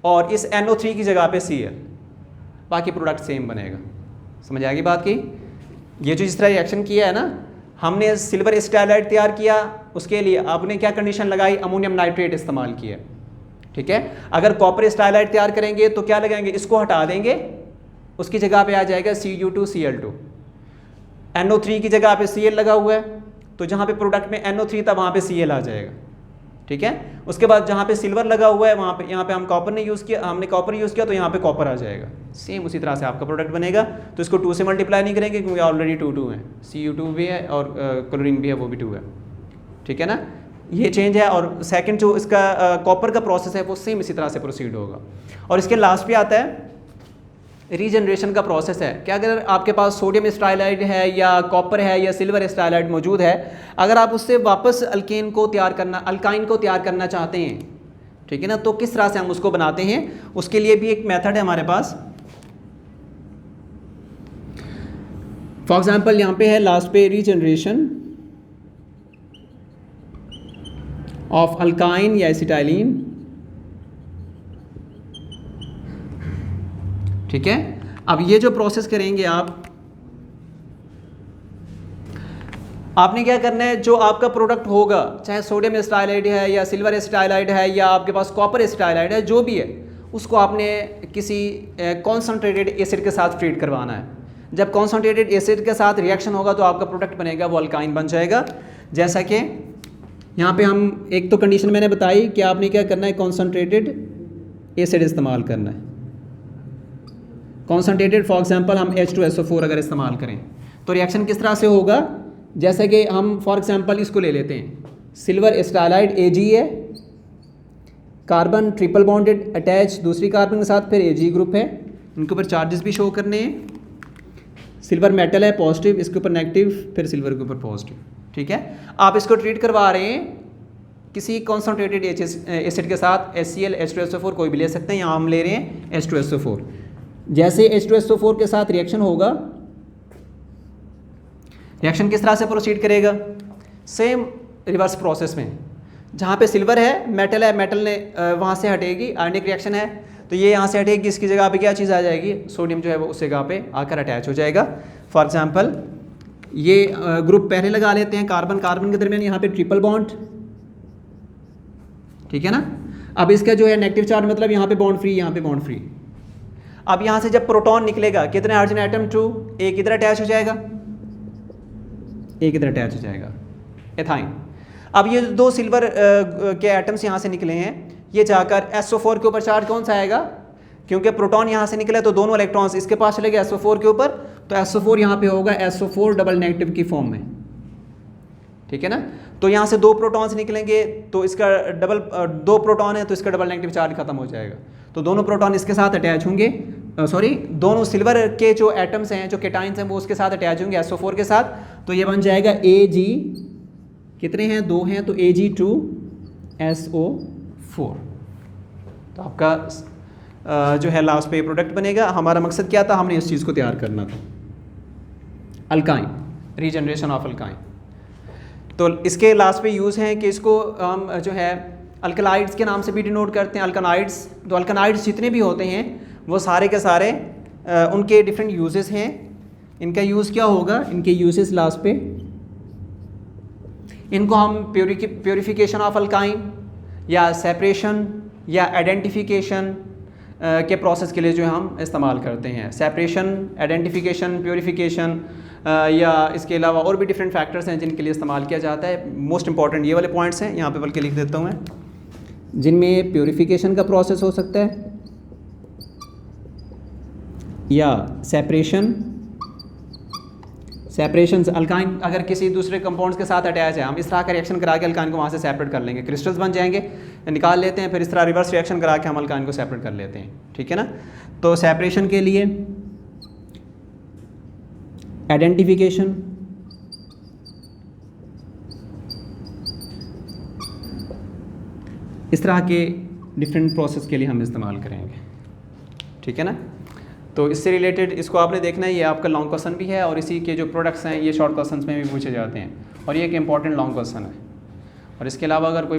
और इस NO3 की जगह पे Cl, बाकी प्रोडक्ट सेम बनेगा। समझ आ गई बात की। ये जो जिस तरह रिएक्शन किया है ना, हमने सिल्वर स्टाइलाइट तैयार किया, उसके लिए आपने क्या कंडीशन लगाई, अमोनियम नाइट्रेट इस्तेमाल किया। ठीक है, अगर कॉपर स्टाइलाइट तैयार करेंगे तो क्या लगाएंगे, इसको हटा देंगे, उसकी जगह पे आ जाएगा Cu2Cl2। NO3 की जगह पे Cl लगा हुआ है, तो जहाँ पे प्रोडक्ट में NO3 था वहाँ पे Cl आ जाएगा। ठीक है। उसके बाद जहाँ पे सिल्वर लगा हुआ है वहाँ पे, यहाँ पे हम कॉपर ने यूज़ किया, हमने कॉपर यूज़ किया तो यहाँ पे कॉपर आ जाएगा। सेम उसी तरह से आपका प्रोडक्ट बनेगा। तो इसको 2 से मल्टीप्लाई नहीं करेंगे क्योंकि ऑलरेडी 2 है, Cu2 भी है और क्लोरीन भी है, वो भी 2 है, ठीक है ना। ये चेंज है। और सेकंड जो इसका कॉपर का प्रोसेस है वो सेम इसी तरह से प्रोसीड होगा। और इसके लास्ट पे आता है रीजनरेशन का प्रोसेस है कि अगर आपके पास सोडियम स्टाइलाइड है या कॉपर है या सिल्वर स्टाइलाइड मौजूद है, अगर आप उससे वापस अल्काइन को तैयार करना चाहते हैं, ठीक है ना, तो किस तरह से हम उसको बनाते हैं, उसके लिए भी एक मेथड है हमारे पास। फॉर एग्जांपल यहाँ पे है लास्ट पे रीजनरेशन ऑफ अल्काइन या एसिटाइलिन, ठीक है। अब ये जो प्रोसेस करेंगे आपने क्या करना है, जो आपका प्रोडक्ट होगा, चाहे सोडियम स्टाइलाइड है या सिल्वर स्टाइलाइड है या आपके पास कॉपर स्टाइलाइड है, जो भी है, उसको आपने किसी कॉन्सनट्रेटेड एसिड के साथ ट्रीट करवाना है। जब कॉन्सनट्रेटेड एसिड के साथ रिएक्शन होगा तो आपका प्रोडक्ट बनेगा वो अल्काइन बन जाएगा। जैसा कि यहाँ पे हम एक तो कंडीशन मैंने बताई कि आपने क्या करना है, कॉन्सनट्रेटेड एसिड इस्तेमाल करना है। कॉन्सनट्रेटेड फॉर एग्जांपल हम H2SO4 अगर इस्तेमाल करें तो रिएक्शन किस तरह से होगा, जैसे कि हम फॉर एग्जांपल इसको ले लेते हैं, सिल्वर स्टाइलाइड Ag है, कार्बन ट्रिपल बॉन्डेड अटैच दूसरी कार्बन के साथ, फिर Ag ग्रुप है, इनके ऊपर चार्जेस भी शो करने हैं। सिल्वर मेटल है पॉजिटिव, इसके ऊपर नेगेटिव, फिर सिल्वर के ऊपर पॉजिटिव, ठीक है। आप इसको ट्रीट करवा रहे हैं किसी कॉन्सनट्रेटेड एसिड के साथ, HCl H2SO4 कोई भी ले सकते हैं, यहाँ हम ले रहे हैं H2SO4। जैसे H2SO4 के साथ रिएक्शन होगा, रिएक्शन किस तरह से प्रोसीड करेगा, सेम रिवर्स प्रोसेस में। जहाँ पे सिल्वर है, मेटल है, मेटल ने वहाँ से हटेगी, आयनिक रिएक्शन है तो ये यहाँ से हटेगी, इसकी जगह पे क्या चीज़ आ जाएगी, सोडियम जो है वो उस जगह पे आकर अटैच हो जाएगा। फॉर एग्जांपल ये ग्रुप पहले लगा लेते हैं, कार्बन कार्बन के दरमियान यहाँ पे ट्रिपल बॉन्ड, ठीक है ना। अब इसका जो है नेगेटिव चार्ज मतलब यहाँ पे बॉन्ड फ्री, यहाँ पे बॉन्ड फ्री। अब यहाँ से जब प्रोटॉन निकलेगा, कितने हाइड्रोजन एटम, 2, एक इधर अटैच हो जाएगा, एक इधर अटैच हो जाएगा, एथाइन। अब ये 2 सिल्वर के एटम्स यहाँ से निकले हैं, ये जाकर SO4 के ऊपर चार्ज कौन सा आएगा, क्योंकि प्रोटॉन यहाँ से निकले तो दोनों इलेक्ट्रॉन्स इसके पास चले गए SO4 के ऊपर, तो SO4 यहाँ पे होगा SO4 डबल नेगेटिव की फॉर्म में, ठीक है ना। तो यहाँ से 2 प्रोटॉन्स निकलेंगे तो इसका डबल 2 प्रोटॉन है तो इसका डबल नेगेटिव चार्ज खत्म हो जाएगा, तो दोनों प्रोटॉन इसके साथ अटैच होंगे, दोनों सिल्वर के जो एटम्स हैं, जो केटाइंस हैं, वो उसके साथ अटैच होंगे SO4 के साथ, तो ये बन जाएगा Ag, कितने हैं, 2 हैं, तो Ag2SO4। तो आपका जो है लास्ट पे प्रोडक्ट बनेगा। हमारा मकसद क्या था, हमने इस चीज़ को तैयार करना था, अल्काइन, रीजनरेशन ऑफ अल्काइन। तो इसके लास्ट पे यूज़ हैं कि इसको हम जो है अल्कलाइड्स के नाम से भी डिनोट करते हैं। अल्कनाइड्स, तो अल्कनाइड्स जितने भी होते हैं वो सारे के सारे उनके डिफरेंट यूजेस हैं। इनका यूज़ क्या होगा, इनके यूजेस लास्ट पे, इनको हम प्योरीफिकेशन ऑफ अल्काइन या सेपरेशन या आइडेंटिफिकेशन के प्रोसेस के लिए जो हम इस्तेमाल करते हैं। सेपरेशन, आइडेंटिफिकेशन, प्योरीफिकेशन या इसके अलावा और भी डिफरेंट फैक्टर्स हैं जिनके लिए इस्तेमाल किया जाता है। मोस्ट इंपॉर्टेंट ये वाले पॉइंट्स हैं, यहाँ पे बल्कि लिख देता हूँ मैं, जिनमें प्योरीफिकेशन का प्रोसेस हो सकता है या सेपरेशन अल्काइन अगर किसी दूसरे कंपाउंड्स के साथ अटैच है, हम इस तरह का रिएक्शन करा के अल्काइन को वहाँ से सेपरेट कर लेंगे, क्रिस्टल्स बन जाएंगे, निकाल लेते हैं, फिर इस तरह रिवर्स रिएक्शन करा के हम अल्काइन को सेपरेट कर लेते हैं, ठीक है ना। तो सेपरेशन के लिए आइडेंटिफिकेशन, इस तरह के डिफरेंट प्रोसेस के लिए हम इस्तेमाल करेंगे, ठीक है ना। तो इससे रिलेटेड इसको आपने देखना है, ये आपका लॉन्ग क्वेश्चन भी है और इसी के जो प्रोडक्ट्स हैं ये शॉर्ट क्वेश्चंस में भी पूछे जाते हैं और ये एक इंपॉर्टेंट लॉन्ग क्वेश्चन है। और इसके अलावा अगर कोई